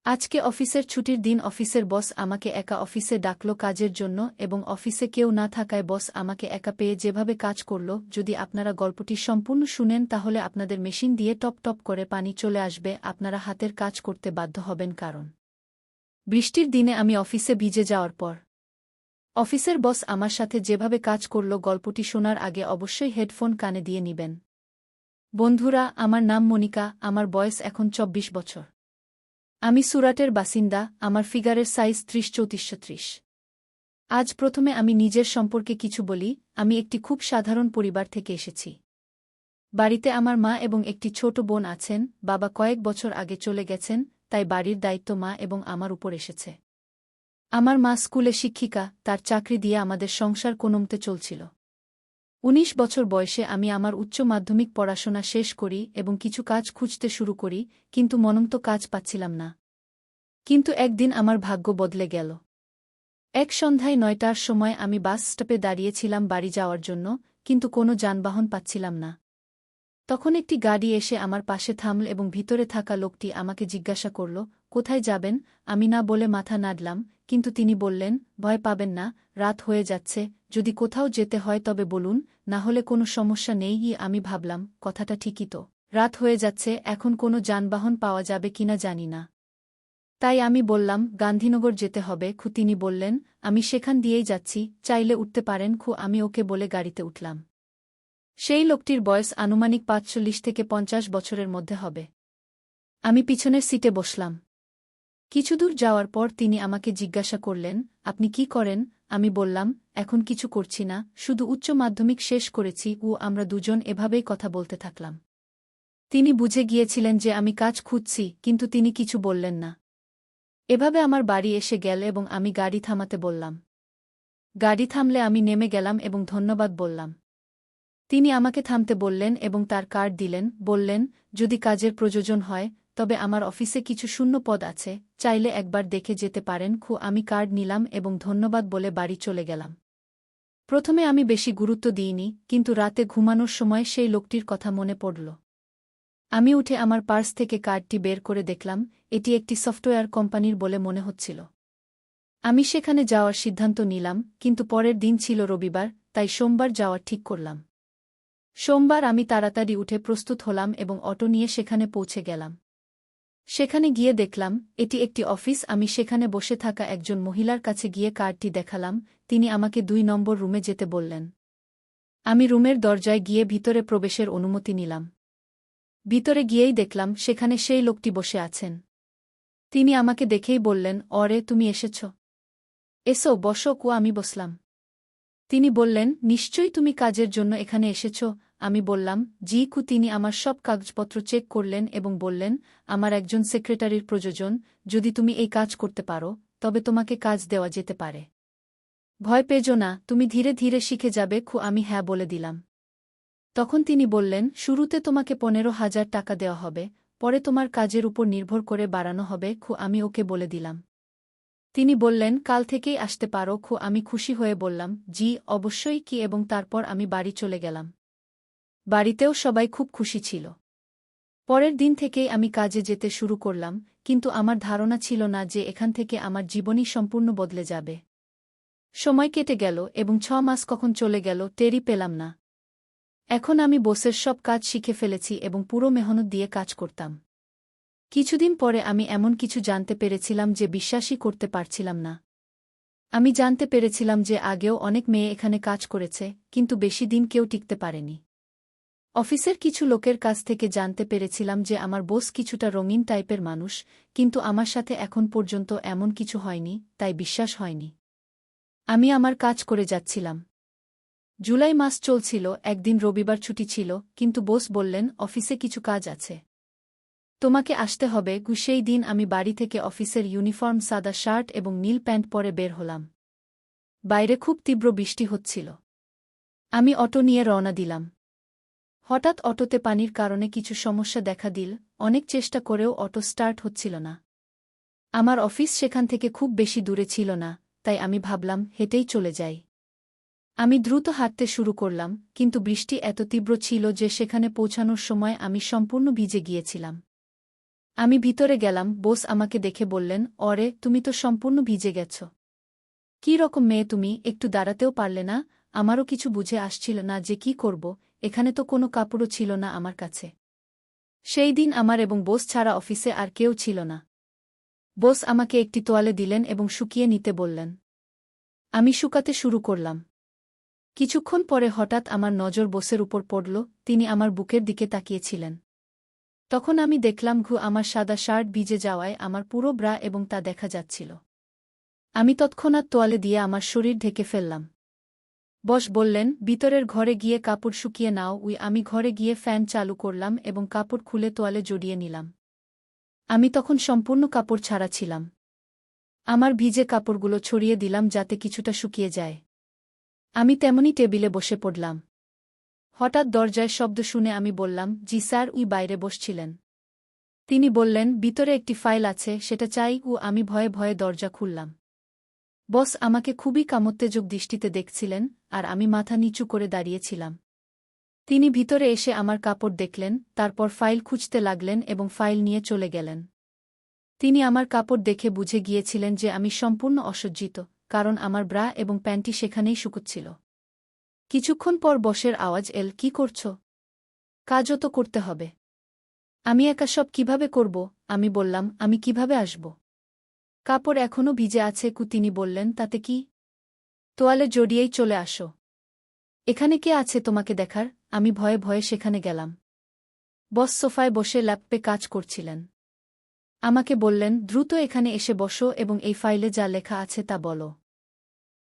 আজকে অফিসের ছুটির দিন। অফিসের বস আমাকে একা অফিসে ডাকল কাজের জন্য এবং অফিসে কেউ না থাকায় বস আমাকে একা পেয়ে যেভাবে কাজ করল, যদি আপনারা গল্পটি সম্পূর্ণ শুনেন তাহলে আপনাদের মেশিন দিয়ে টপ টপ করে পানি চলে আসবে। আপনারা হাতের কাজ করতে বাধ্য হবেন, কারণ বৃষ্টির দিনে আমি অফিসে ভিজে যাওয়ার পর অফিসের বস আমার সাথে যেভাবে কাজ করল, গল্পটি শোনার আগে অবশ্যই হেডফোন কানে দিয়ে নিবেন। বন্ধুরা, আমার নাম মনিকা, আমার বয়স এখন ২৪ বছর। আমি সুরাটের বাসিন্দা, আমার ফিগারের সাইজ ৩০-৩৪-৩০। আজ প্রথমে আমি নিজের সম্পর্কে কিছু বলি। আমি একটি খুব সাধারণ পরিবার থেকে এসেছি। বাড়িতে আমার মা এবং একটি ছোট বোন আছেন। বাবা কয়েক বছর আগে চলে গেছেন, তাই বাড়ির দায়িত্ব মা এবং আমার উপর এসেছে। আমার মা স্কুলে শিক্ষিকা, তার চাকরি দিয়ে আমাদের সংসার কোনোমতে চলছিল। ১৯ বছর বয়সে আমি আমার উচ্চ মাধ্যমিক পড়াশোনা শেষ করি এবং কিছু কাজ খুঁজতে শুরু করি, কিন্তু মনমতো কাজ পাচ্ছিলাম না। কিন্তু একদিন আমার ভাগ্য বদলে গেল। এক সন্ধ্যায় ৯টার সময় আমি বাস স্টপে দাঁড়িয়েছিলাম বাড়ি যাওয়ার জন্য, কিন্তু কোনো যানবাহন পাচ্ছিলাম না। তখন একটি গাড়ি এসে আমার পাশে থামল এবং ভিতরে থাকা লোকটি আমাকে জিজ্ঞাসা করল, কোথায় যাবেন? আমি না বলে মাথা নাড়লাম, কিন্তু তিনি বললেন, ভয় পাবেন না, রাত হয়ে যাচ্ছে, যদি কোথাও যেতে হয় তবে বলুন, না হলে কোনো সমস্যা নেই। আমি ভাবলাম, কথাটা ঠিকই তো, রাত হয়ে যাচ্ছে, এখন কোনো যানবাহন পাওয়া যাবে কিনা জানি না। তাই আমি বললাম, গান্ধীনগর যেতে হবে। তিনি বললেন, আমি সেখান দিয়েই যাচ্ছি, চাইলে উঠতে পারেন। আমি ওকে বলে গাড়িতে উঠলাম। সেই লোকটির বয়স আনুমানিক ৪৫ থেকে ৫০ বছরের মধ্যে হবে। আমি পিছনের সিটে বসলাম। কিছুদূর যাওয়ার পর তিনি আমাকে জিজ্ঞাসা করলেন, আপনি কি করেন? আমি বললাম, এখন কিছু করছি না, শুধু উচ্চ মাধ্যমিক শেষ করেছি। আমরা দুজন এভাবেই কথা বলতে থাকলাম। তিনি বুঝে গিয়েছিলেন যে আমি কাজ খুঁজছি, কিন্তু তিনি কিছু বললেন না। এভাবে আমার বাড়ি এসে গেল এবং আমি গাড়ি থামাতে বললাম। গাড়ি থামলে আমি নেমে গেলাম এবং ধন্যবাদ বললাম। তিনি আমাকে থামতে বললেন এবং তার কার্ড দিলেন, বললেন, যদি কাজের প্রয়োজন হয় তবে আমার অফিসে কিছু শূন্য পদ আছে, চাইলে একবার দেখে যেতে পারেন। আমি কার্ড নিলাম এবং ধন্যবাদ বলে বাড়ি চলে গেলাম। প্রথমে আমি বেশি গুরুত্ব দিইনি, কিন্তু রাতে ঘুমানোর সময় সেই লোকটির কথা মনে পড়ল। আমি উঠে আমার পার্স থেকে কার্ডটি বের করে দেখলাম, এটি একটি সফটওয়্যার কোম্পানির বলে মনে হচ্ছিল। আমি সেখানে যাওয়ার সিদ্ধান্ত নিলাম, কিন্তু পরের দিন ছিল রবিবার, তাই সোমবার যাওয়ার ঠিক করলাম। সোমবার আমি তাড়াতাড়ি উঠে প্রস্তুত হলাম এবং অটো নিয়ে সেখানে পৌঁছে গেলাম। সেখানে গিয়ে দেখলাম, এটি একটি অফিস। আমি সেখানে বসে থাকা একজন মহিলার কাছে গিয়ে কার্ডটি দেখালাম। তিনি আমাকে ২ নম্বর রুমে যেতে বললেন। আমি রুমের দরজায় গিয়ে ভিতরে প্রবেশের অনুমতি নিলাম। ভিতরে গিয়েই দেখলাম সেখানে সেই লোকটি বসে আছেন। তিনি আমাকে দেখেই বললেন, অরে, তুমি এসেছ, এসো বসো। আমি বসলাম। তিনি বললেন, নিশ্চয়ই তুমি কাজের জন্য এখানে এসেছ? আমি বললাম, জি। তিনি আমার সব কাগজপত্র চেক করলেন এবং বললেন, আমার একজন সেক্রেটারির প্রয়োজন। যদি তুমি এই কাজ করতে পারো তবে তোমাকে কাজ দেওয়া যেতে পারে। ভয় পেজো না, তুমি ধীরে ধীরে শিখে যাবে। আমি হ্যাঁ বলে দিলাম। তখন তিনি বললেন, শুরুতে তোমাকে ১৫,০০০ টাকা দেওয়া হবে, পরে তোমার কাজের উপর নির্ভর করে বাড়ানো হবে। আমি ওকে বলে দিলাম। তিনি বললেন, কাল থেকেই আসতে পারো। আমি খুশি হয়ে বললাম, জি অবশ্যই। এবং তারপর আমি বাড়ি চলে গেলাম। বাড়িতেও সবাই খুব খুশি ছিল। পরের দিন থেকেই আমি কাজে যেতে শুরু করলাম, কিন্তু আমার ধারণা ছিল না যে এখান থেকে আমার জীবনই সম্পূর্ণ বদলে যাবে। সময় কেটে গেল এবং ৬ মাস কখন চলে গেল টেরই পেলাম না। এখন আমি বসের সব কাজ শিখে ফেলেছি এবং পুরো মেহনত দিয়ে কাজ করতাম। কিছুদিন পরে আমি এমন কিছু জানতে পেরেছিলাম যে বিশ্বাসই করতে পারছিলাম না। আমি জানতে পেরেছিলাম যে আগেও অনেক মেয়ে এখানে কাজ করেছে, কিন্তু বেশি দিন কেউ টিকতে পারেনি। অফিসের কিছু লোকের কাছ থেকে জানতে পেরেছিলাম যে আমার বস কিছুটা রঙিন টাইপের মানুষ, কিন্তু আমার সাথে এখন পর্যন্ত এমন কিছু হয়নি, তাই বিশ্বাস হয়নি। আমি আমার কাজ করে যাচ্ছিলাম। জুলাই মাস চলছিল, একদিন রবিবার ছুটি ছিল, কিন্তু বস বললেন, অফিসে কিছু কাজ আছে, তোমাকে আসতে হবে। সেই দিন আমি বাড়ি থেকে অফিসের ইউনিফর্ম সাদা শার্ট এবং নীল প্যান্ট পরে বের হলাম। বাইরে খুব তীব্র বৃষ্টি হচ্ছিল। আমি অটো নিয়ে রওনা দিলাম। হঠাৎ অটোতে পানির কারণে কিছু সমস্যা দেখা দিল। অনেক চেষ্টা করেও অটো স্টার্ট হচ্ছিল না। আমার অফিস সেখান থেকে খুব বেশি দূরে ছিল না, তাই আমি ভাবলাম হেঁটেই চলে যাই। আমি দ্রুত হাঁটতে শুরু করলাম, কিন্তু বৃষ্টি এত তীব্র ছিল যে সেখানে পৌঁছানোর সময় আমি সম্পূর্ণ ভিজে গিয়েছিলাম। আমি ভিতরে গেলাম, বস আমাকে দেখে বললেন, অরে তুমি তো সম্পূর্ণ ভিজে গেছ। কী রকম মেয়ে তুমি, একটু দাঁড়াতেও পারলে না? আমারও কিছু বুঝে আসছিল না যে কি করব, এখানে তো কোনো কাপড়ও ছিল না আমার কাছে। সেই দিন আমার এবং বস ছাড়া অফিসে আর কেউ ছিল না। বস আমাকে একটি তোয়ালে দিলেন এবং শুকিয়ে নিতে বললেন। আমি শুকাতে শুরু করলাম। কিছুক্ষণ পরে হঠাৎ আমার নজর বসের উপর পড়ল, তিনি আমার বুকের দিকে তাকিয়েছিলেন। তখন আমি দেখলাম আমার সাদা শার্ট ভিজে যাওয়ায় আমার পুরো ব্রা এবং তা দেখা যাচ্ছিল। আমি তৎক্ষণাৎ তোয়ালে দিয়ে আমার শরীর ঢেকে ফেললাম। বস বললেন, ভিতরের ঘরে গিয়ে কাপড় শুকিয়ে নাও। আমি ঘরে গিয়ে ফ্যান চালু করলাম এবং কাপড় খুলে তোয়ালে জড়িয়ে নিলাম। আমি তখন সম্পূর্ণ কাপড় ছাড়া ছিলাম। আমার ভিজে কাপড়গুলো ছড়িয়ে দিলাম যাতে কিছুটা শুকিয়ে যায়। আমি তেমনি টেবিলে বসে পড়লাম। হঠাৎ দরজায় শব্দ শুনে আমি বললাম, জি স্যার। বাইরে বসছিলেন। তিনি বললেন, ভিতরে একটি ফাইল আছে, সেটা চাই। আমি ভয়ে ভয়ে দরজা খুললাম। বস আমাকে খুবই কামোত্তেজক দৃষ্টিতে দেখছিলেন, আর আমি মাথা নিচু করে দাঁড়িয়েছিলাম। তিনি ভিতরে এসে আমার কাপড় দেখলেন, তারপর ফাইল খুঁজতে লাগলেন এবং ফাইল নিয়ে চলে গেলেন। তিনি আমার কাপড় দেখে বুঝে গিয়েছিলেন যে আমি সম্পূর্ণ অসজ্জিত, কারণ আমার ব্রা এবং প্যান্টি সেখানেই শুকুচ্ছিল। কিছুক্ষণ পর বসের আওয়াজ এল, কি করছ? কাজও তো করতে হবে। আমি একা সব কিভাবে করব? আমি বললাম, আমি কিভাবে আসব? কাপড় এখনও ভিজে আছে। তিনি বললেন, তাতে কি? তোয়ালে জড়িয়েই চলে আসো। এখানে কে আছে তোমাকে দেখার? আমি ভয়ে ভয়ে সেখানে গেলাম। বস সোফায় বসে ল্যাপটপে কাজ করছিলেন। আমাকে বললেন, দ্রুত এখানে এসে বসো এবং এই ফাইলে যা লেখা আছে তা বলো।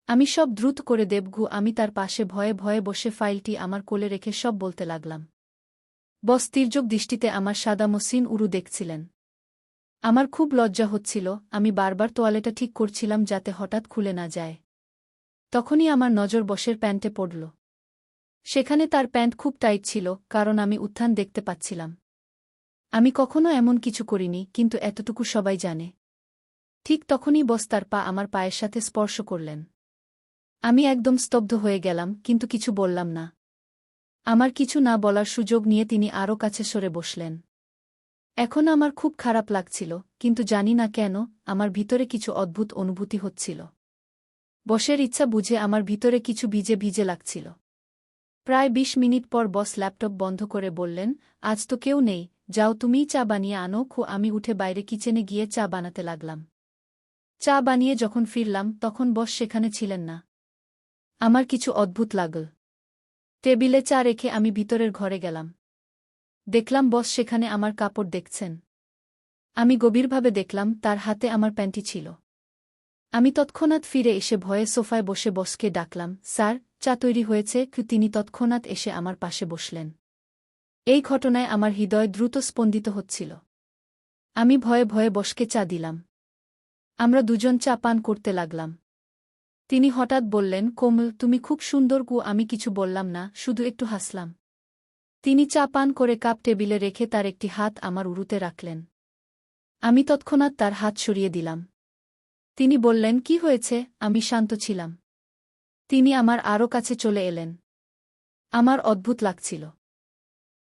আমি সব দ্রুত করে দেব। আমি তার পাশে ভয়ে ভয়ে বসে ফাইলটি আমার কোলে রেখে সব বলতে লাগলাম। বস তির্যক দৃষ্টিতে আমার সাদা মসৃণ উরু দেখছিলেন। আমার খুব লজ্জা হচ্ছিল, আমি বারবার তোয়ালেটা ঠিক করছিলাম যাতে হঠাৎ খুলে না যায়। তখনই আমার নজর বসের প্যান্টে পড়ল। সেখানে তার প্যান্ট খুব টাইট ছিল, কারণ আমি উত্থান দেখতে পাচ্ছিলাম। আমি কখনো এমন কিছু করিনি, কিন্তু এতটুকু সবাই জানে। ঠিক তখনই বস তার পা আমার পায়ের সাথে স্পর্শ করলেন। আমি একদম স্তব্ধ হয়ে গেলাম, কিন্তু কিছু বললাম না। আমার কিছু না বলার সুযোগ নিয়ে তিনি আরও কাছে সরে বসলেন। এখন আমার খুব খারাপ লাগছিল, কিন্তু জানি না কেন, আমার ভিতরে কিছু অদ্ভুত অনুভূতি হচ্ছিল। বসের ইচ্ছা বুঝে আমার ভিতরে কিছু ভিজে ভিজে লাগছিল। প্রায় ২০ মিনিট পর বস ল্যাপটপ বন্ধ করে বললেন, আজ তো কেউ নেই, যাও তুমিই চা বানিয়ে আনো। আমি উঠে বাইরে কিচেনে গিয়ে চা বানাতে লাগলাম। চা বানিয়ে যখন ফিরলাম তখন বস সেখানে ছিলেন না। আমার কিছু অদ্ভুত লাগল। টেবিলে চা রেখে আমি ভিতরের ঘরে গেলাম। দেখলাম বস সেখানে আমার কাপড় দেখছেন। আমি গভীরভাবে দেখলাম তার হাতে আমার প্যান্টি ছিল। আমি তৎক্ষণাৎ ফিরে এসে ভয়ে সোফায় বসে বসকে ডাকলাম, স্যার, চা তৈরি হয়েছে। তিনি তৎক্ষণাৎ এসে আমার পাশে বসলেন। এই ঘটনায় আমার হৃদয় দ্রুত স্পন্দিত হচ্ছিল। আমি ভয়ে ভয়ে বসকে চা দিলাম। আমরা দুজন চা পান করতে লাগলাম। তিনি হঠাৎ বললেন, কোমল, তুমি খুব সুন্দর। আমি কিছু বললাম না, শুধু একটু হাসলাম। তিনি চা পান করে কাপ টেবিলে রেখে তার একটি হাত আমার উরুতে রাখলেন। আমি তৎক্ষণাৎ তার হাত সরিয়ে দিলাম। তিনি বললেন, কি হয়েছে? আমি শান্ত ছিলাম। তিনি আমার আরও কাছে চলে এলেন। আমার অদ্ভুত লাগছিল।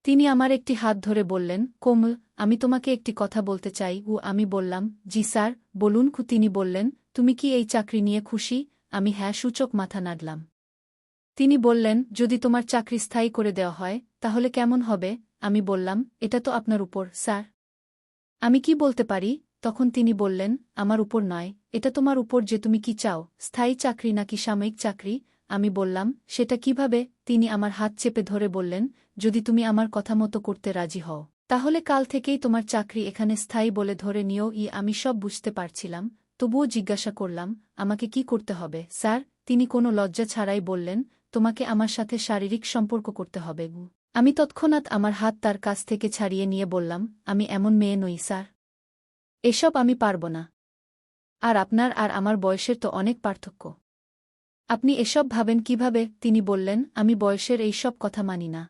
তিনি আমার একটি হাত ধরে বললেন, কোমল, আমি তোমাকে একটি কথা বলতে চাই। আমি বললাম, জি স্যার, বলুন। তিনি বললেন, তুমি কি এই চাকরি নিয়ে খুশি? আমি হ্যাঁ সূচক মাথা নাড়লাম। তিনি বললেন, যদি তোমার চাকরি স্থায়ী করে দেওয়া হয় তাহলে কেমন হবে? আমি বললাম, এটা তো আপনার উপর, স্যার। আমি কি বলতে পারি? তখন তিনি বললেন, আমার উপর নয়, এটা তোমার উপর যে তুমি কি চাও, স্থায়ী চাকরি নাকি সাময়িক চাকরি। আমি বললাম, সেটা কিভাবে? তিনি আমার হাত চেপে ধরে বললেন, যদি তুমি আমার কথা মতো করতে রাজি হও তাহলে কাল থেকেই তোমার চাকরি এখানে স্থায়ী বলে ধরে নিও। আমি সব বুঝতে পারছিলাম, তবুও জিজ্ঞাসা করলাম, আমাকে কি করতে হবে, স্যার? তিনি কোনো লজ্জা ছাড়াই বললেন, তোমাকে আমার সাথে শারীরিক সম্পর্ক করতে হবে। আমি তৎক্ষণাৎ আমার হাত তার কাছ থেকে ছাড়িয়ে নিয়ে বললাম, আমি এমন মেয়ে নই, স্যার। এসব আমি পারব না। আর আপনার আর আমার বয়সের তো অনেক পার্থক্য। আপনি এসব ভাবেন কিভাবে? তিনি বললেন, আমি বয়সের এই সব কথা মানি না।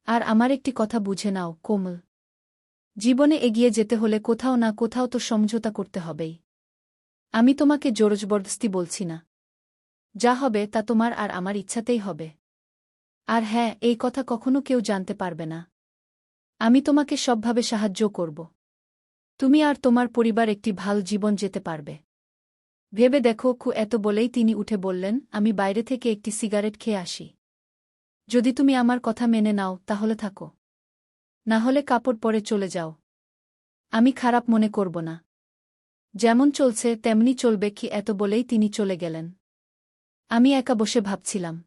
আর আমার একটি কথা বুঝে নাও, কোমল। জীবনে এগিয়ে যেতে হলে কোথাও না কোথাও তো সমঝোতা করতে হবেই। আমি তোমাকে জোরজবরদস্তি বলছি না। যা হবে তা তোমার আর আমার ইচ্ছাতেই হবে। আর হ্যাঁ, এই কথা কখনো কেউ জানতে পারবে না। আমি তোমাকে সবভাবে সাহায্য করব। তুমি আর তোমার পরিবার একটি ভালো জীবন যেতে পারবে। ভেবে দেখো এত বলেই তিনি উঠে বললেন, আমি বাইরে থেকে একটি সিগারেট খেয়ে আসি। যদি তুমি আমার কথা মেনে নাও তাহলে থাকো, না হলে কাপড় পরে চলে যাও। আমি খারাপ মনে করব না। যেমন চলছে তেমনি চলবে এত বলেই তিনি চলে গেলেন। আমি একা বসে ভাবছিলাম,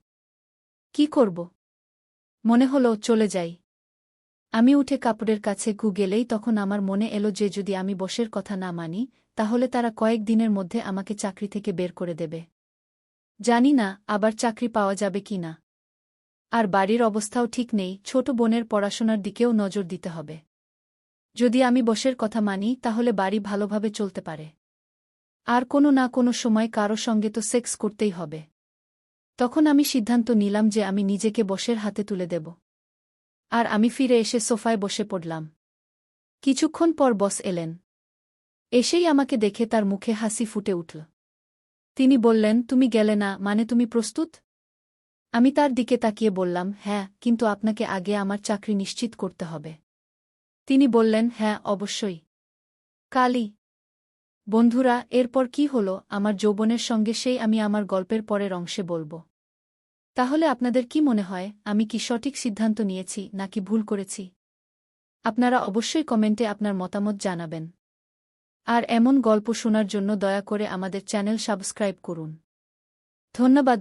কি করব? মনে হলো চলে যাই। আমি উঠে কাপড়ের কাছে গেলেই তখন আমার মনে এলো যে যদি আমি বসের কথা না মানি তাহলে তারা কয়েক দিনের মধ্যে আমাকে চাকরি থেকে বের করে দেবে। জানি না আবার চাকরি পাওয়া যাবে কি না। আর বাড়ির অবস্থাও ঠিক নেই, ছোট বোনের পড়াশোনার দিকেও নজর দিতে হবে। যদি আমি বসের কথা মানি তাহলে বাড়ি ভালোভাবে চলতে পারে। আর কোনো না কোনো সময় কারো সঙ্গে তো সেক্স করতেই হবে। তখন আমি সিদ্ধান্ত নিলাম যে আমি নিজেকে বসের হাতে তুলে দেব। আর আমি ফিরে এসে সোফায় বসে পড়লাম। কিছুক্ষণ পর বস এলেন। এসেই আমাকে দেখে তার মুখে হাসি ফুটে উঠল। তিনি বললেন, তুমি গেলে না মানে তুমি প্রস্তুত? আমি তার দিকে তাকিয়ে বললাম, হ্যাঁ, কিন্তু আপনাকে আগে আমার চাকরি নিশ্চিত করতে হবে। তিনি বললেন, হ্যাঁ অবশ্যই। কালই। বন্ধুরা, এরপর কি হলো আমার যৌবনের সঙ্গে সেই আমি আমার গল্পের পরের অংশে বলব। তাহলে আপনাদের কি মনে হয়, আমি কি সঠিক সিদ্ধান্ত নিয়েছি নাকি ভুল করেছি? আপনারা অবশ্যই কমেন্টে আপনার মতামত জানাবেন। আর এমন গল্প শোনার জন্য দয়া করে আমাদের চ্যানেল সাবস্ক্রাইব করুন। ধন্যবাদ।